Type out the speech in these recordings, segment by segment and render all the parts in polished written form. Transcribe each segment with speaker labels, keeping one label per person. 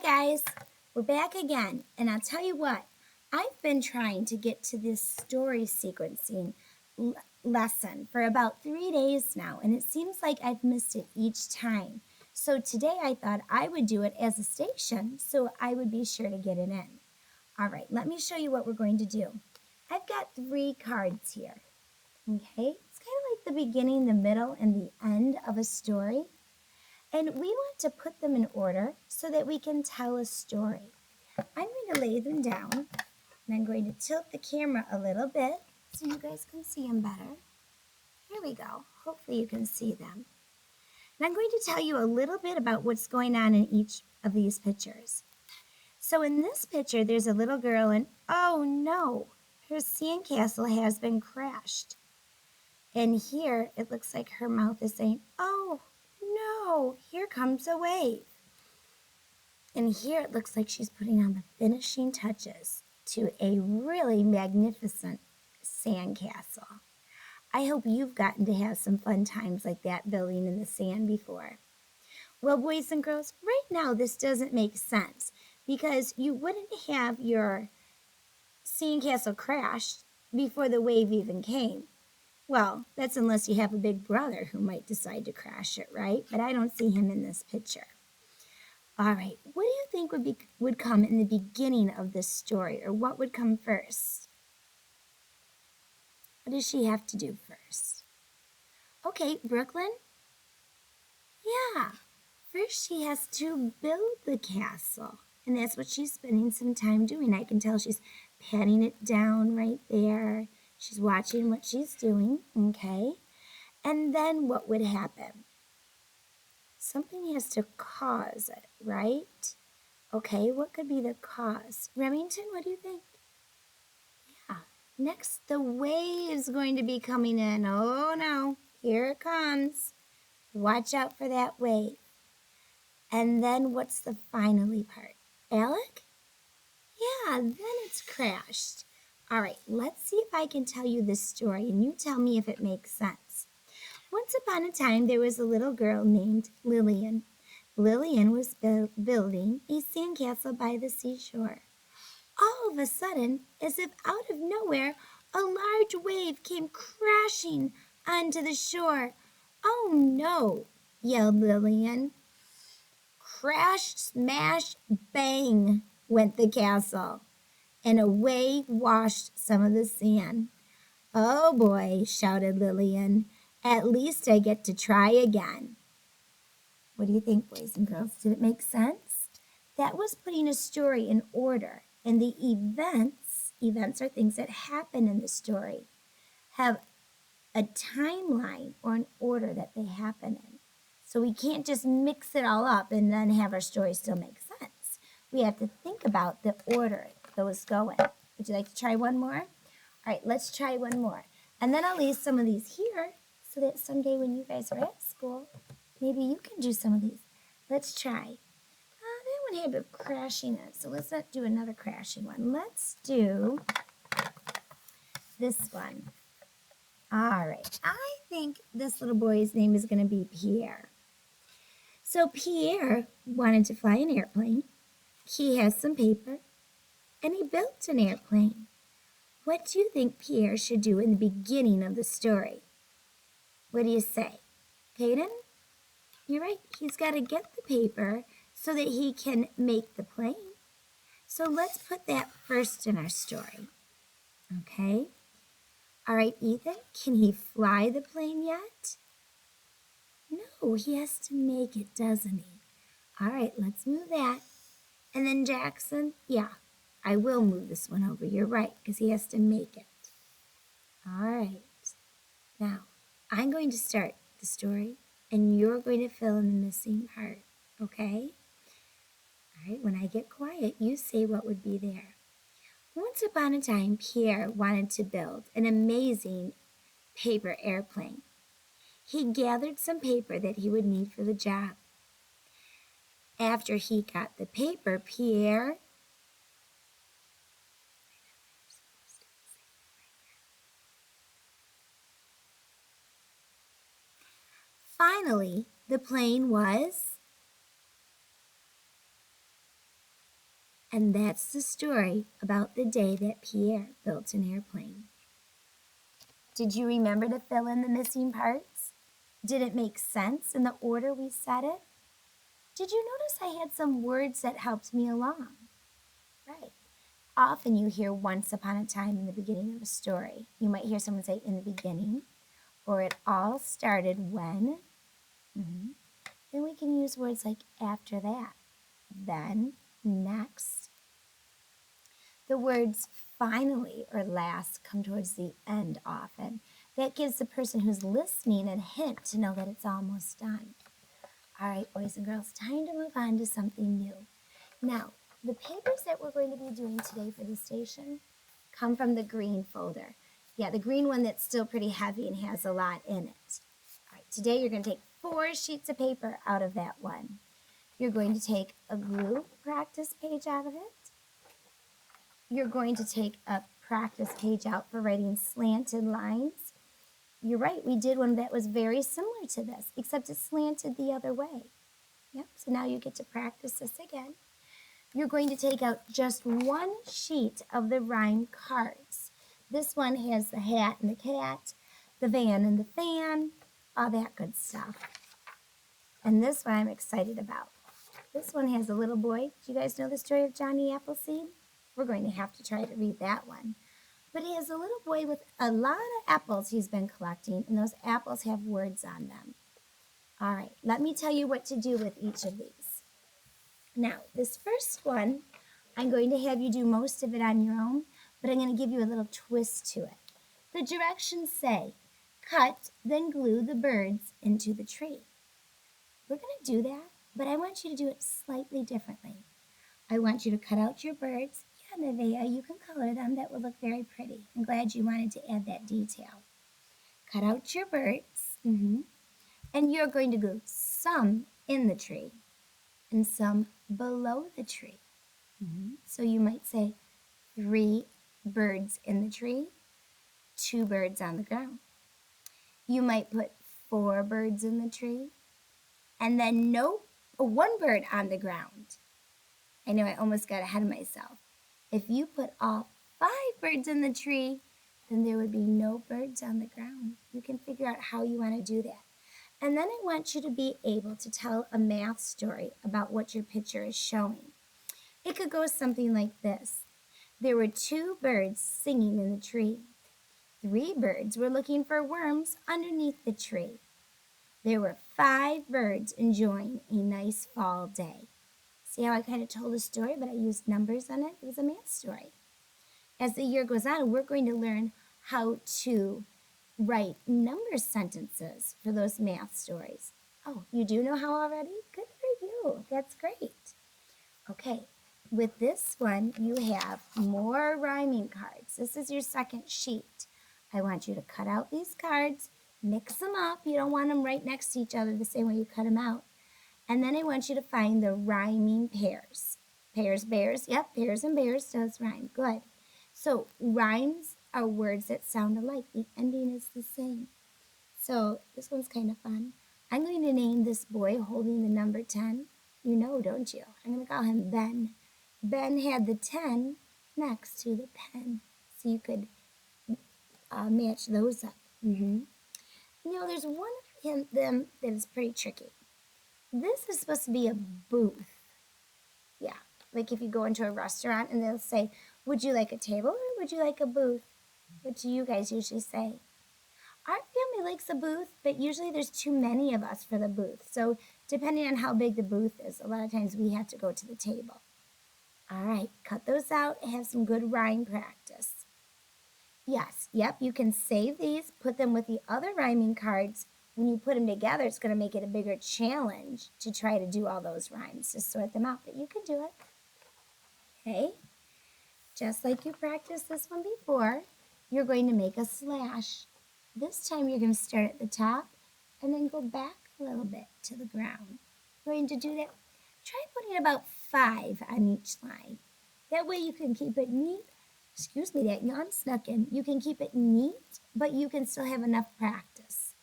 Speaker 1: guys, we're back again, and I'll tell you what, I've been trying to get to this story sequencing lesson for about 3 days now, and it seems like I've missed it each time. So today I thought I would do it as a station so I would be sure to get it in. All right, let me show you what we're going to do. I've got 3 cards here, okay? It's kind of like the beginning, the middle, and the end of a story. And we want to put them in order so that we can tell a story. I'm going to lay them down, and I'm going to tilt the camera a little bit so you guys can see them better. Here we go. Hopefully you can see them. And I'm going to tell you a little bit about what's going on in each of these pictures. So in this picture, there's a little girl, and oh no, her sandcastle has been crashed. And here, it looks like her mouth is saying, oh no, here comes a wave. And here it looks like she's putting on the finishing touches to a really magnificent sandcastle. I hope you've gotten to have some fun times like that building in the sand before. Well, boys and girls, right now this doesn't make sense because you wouldn't have your sandcastle crashed before the wave even came. Well, that's unless you have a big brother who might decide to crash it, right? But I don't see him in this picture. All right, what do you think would come in the beginning of this story, or what would come first? What does she have to do first? Okay, Brooklyn? Yeah, first she has to build the castle, and that's what she's spending some time doing. I can tell she's patting it down right there. She's watching what she's doing, okay? And then what would happen? Something has to cause it, right? Okay, what could be the cause? Remington, what do you think? Yeah, next the wave's going to be coming in. Oh no, here it comes. Watch out for that wave. And then what's the finally part? Alec? Yeah, then it's crashed. All right, let's see if I can tell you this story and you tell me if it makes sense. Once upon a time, there was a little girl named Lillian. Lillian was building a sandcastle by the seashore. All of a sudden, as if out of nowhere, a large wave came crashing onto the shore. Oh no, yelled Lillian. Crash, smash, bang went the castle, and away washed some of the sand. Oh boy, shouted Lillian. At least I get to try again. What do you think, boys and girls? Did it make sense? That was putting a story in order, and the events are things that happen in the story, have a timeline or an order that they happen in. So we can't just mix it all up and then have our story still make sense. We have to think about the order those go in. Would you like to try one more? All right, let's try one more. And then I'll leave some of these here so that someday when you guys are at school, maybe you can do some of these. Let's try. That one had a crashing in it, so let's not do another crashing one. Let's do this one. All right, I think this little boy's name is going to be Pierre. So Pierre wanted to fly an airplane. He has some paper, and he built an airplane. What do you think Pierre should do in the beginning of the story? What do you say? Peyton? You're right. He's got to get the paper so that he can make the plane. So let's put that first in our story. Okay? All right, Ethan, can he fly the plane yet? No, he has to make it, doesn't he? All right, let's move that. And then Jackson, yeah, I will move this one over. You're right, because he has to make it. All right. Now, I'm going to start the story, and you're going to fill in the missing part, okay? All right, when I get quiet, you say what would be there. Once upon a time, Pierre wanted to build an amazing paper airplane. He gathered some paper that he would need for the job. After he got the paper, Pierre finally, the plane was And that's the story about the day that Pierre built an airplane. Did you remember to fill in the missing parts? Did it make sense in the order we said it? Did you notice I had some words that helped me along? Right. Often you hear once upon a time in the beginning of a story. You might hear someone say in the beginning, or it all started when. Mhm. Then we can use words like after that, then, next. The words finally or last come towards the end often. That gives the person who's listening a hint to know that it's almost done. All right, boys and girls, time to move on to something new. Now, the papers that we're going to be doing today for the station come from the green folder. Yeah, the green one that's still pretty heavy and has a lot in it. All right, today you're going to take 4 sheets of paper out of that one. You're going to take a glue practice page out of it. You're going to take a practice page out for writing slanted lines. You're right, we did one that was very similar to this, except it slanted the other way. Yep, so now you get to practice this again. You're going to take out just 1 sheet of the rhyme cards. This one has the hat and the cat, the van and the fan, all that good stuff. And this one I'm excited about. This one has a little boy. Do you guys know the story of Johnny Appleseed? We're going to have to try to read that one. But he has a little boy with a lot of apples he's been collecting, and those apples have words on them. All right, let me tell you what to do with each of these. Now, this first one, I'm going to have you do most of it on your own, but I'm going to give you a little twist to it. The directions say, cut, then glue the birds into the tree. We're going to do that, but I want you to do it slightly differently. I want you to cut out your birds. Yeah, Nevaeh, you can color them. That would look very pretty. I'm glad you wanted to add that detail. Cut out your birds, and you're going to glue some in the tree and some below the tree. So you might say 3 birds in the tree, 2 birds on the ground. You might put 4 birds in the tree, and then 1 bird on the ground. I know I almost got ahead of myself. If you put all 5 birds in the tree, then there would be no birds on the ground. You can figure out how you want to do that. And then I want you to be able to tell a math story about what your picture is showing. It could go something like this. There were 2 birds singing in the tree. 3 birds were looking for worms underneath the tree. There were 5 birds enjoying a nice fall day. See how I kind of told a story, but I used numbers on it? It was a math story. As the year goes on, we're going to learn how to write number sentences for those math stories. Oh, you do know how already? Good for you. That's great. Okay, with this one, you have more rhyming cards. This is your second sheet. I want you to cut out these cards, mix them up. You don't want them right next to each other the same way you cut them out. And then I want you to find the rhyming pairs. Pairs, bears. Yep, pairs and bears does rhyme. Good. So rhymes are words that sound alike. The ending is the same. So this one's kind of fun. I'm going to name this boy holding the number 10. You know, don't you? I'm going to call him Ben. Ben had the 10 next to the pen. So you could match those up. You know, there's one of them that is pretty tricky. This is supposed to be a booth. Yeah, like if you go into a restaurant and they'll say, would you like a table or would you like a booth? What do you guys usually say? Our family likes a booth, but usually there's too many of us for the booth. So depending on how big the booth is, a lot of times we have to go to the table. All right, cut those out and have some good rhyme practice. Yes, yep, you can save these, put them with the other rhyming cards. When you put them together, it's going to make it a bigger challenge to try to do all those rhymes, to sort them out, but you can do it. Okay, just like you practiced this one before, you're going to make a slash. This time you're going to start at the top and then go back a little bit to the ground. You're going to do that. Try putting about 5 on each line. That way you can keep it neat. Excuse me, that yawn snuck in. You can keep it neat, but you can still have enough practice.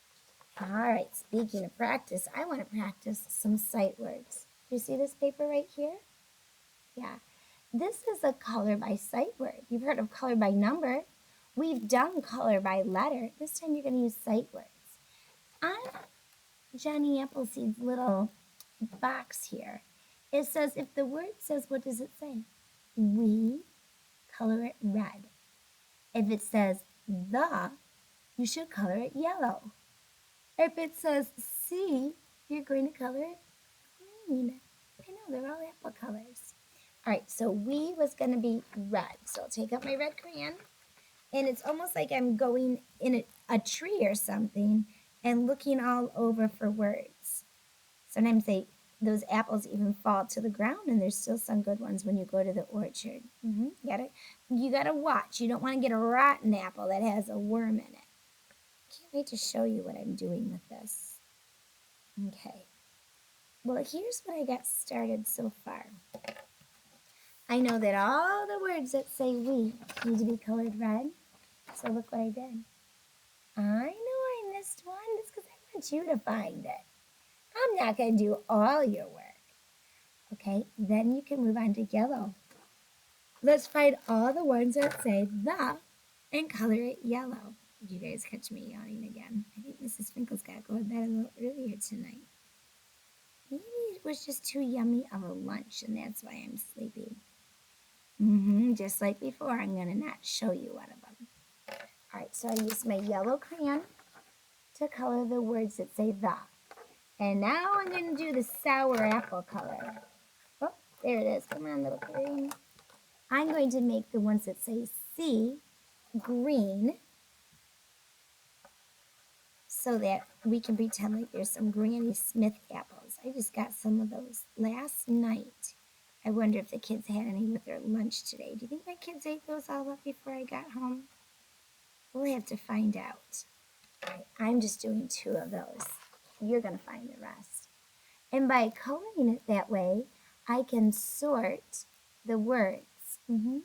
Speaker 1: All right, speaking of practice, I want to practice some sight words. Do you see this paper right here? Yeah. This is a color by sight word. You've heard of color by number. We've done color by letter. This time you're going to use sight words. On Johnny Appleseed's little box here, it says, if the word says, what does it say? We color it red. If it says the, you should color it yellow. If it says see, you're going to color it green. I know, they're all apple colors. All right, so we was going to be red. So I'll take out my red crayon. And it's almost like I'm going in a tree or something and looking all over for words. Sometimes those apples even fall to the ground, and there's still some good ones when you go to the orchard. You gotta watch. You don't want to get a rotten apple that has a worm in it. Can't wait to show you what I'm doing with this. Okay. Well, here's what I got started so far. I know that all the words that say we need to be colored red. So look what I did. I know I missed one. That's because I want you to find it. I'm not going to do all your work. Okay, then you can move on to yellow. Let's find all the ones that say the and color it yellow. Did you guys catch me yawning again? I think Mrs. Finkel's got to go to bed a little earlier tonight. Maybe it was just too yummy of a lunch and that's why I'm sleepy. Just like before, I'm going to not show you one of them. All right, so I used my yellow crayon to color the words that say the. And now I'm going to do the sour apple color. Oh, there it is. Come on, little crayon. I'm going to make the ones that say C green so that we can pretend like there's some Granny Smith apples. I just got some of those last night. I wonder if the kids had any with their lunch today. Do you think my kids ate those all up before I got home? We'll have to find out. I'm just doing 2 of those. You're going to find the rest. And by coloring it that way, I can sort the words. All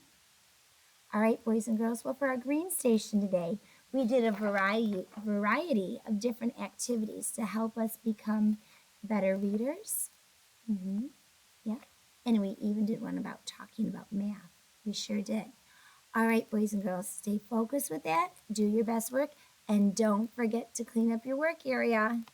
Speaker 1: right, boys and girls. Well, for our green station today, we did a variety of different activities to help us become better readers. Yeah. And we even did one about talking about math. We sure did. All right, boys and girls, stay focused with that. Do your best work. And don't forget to clean up your work area.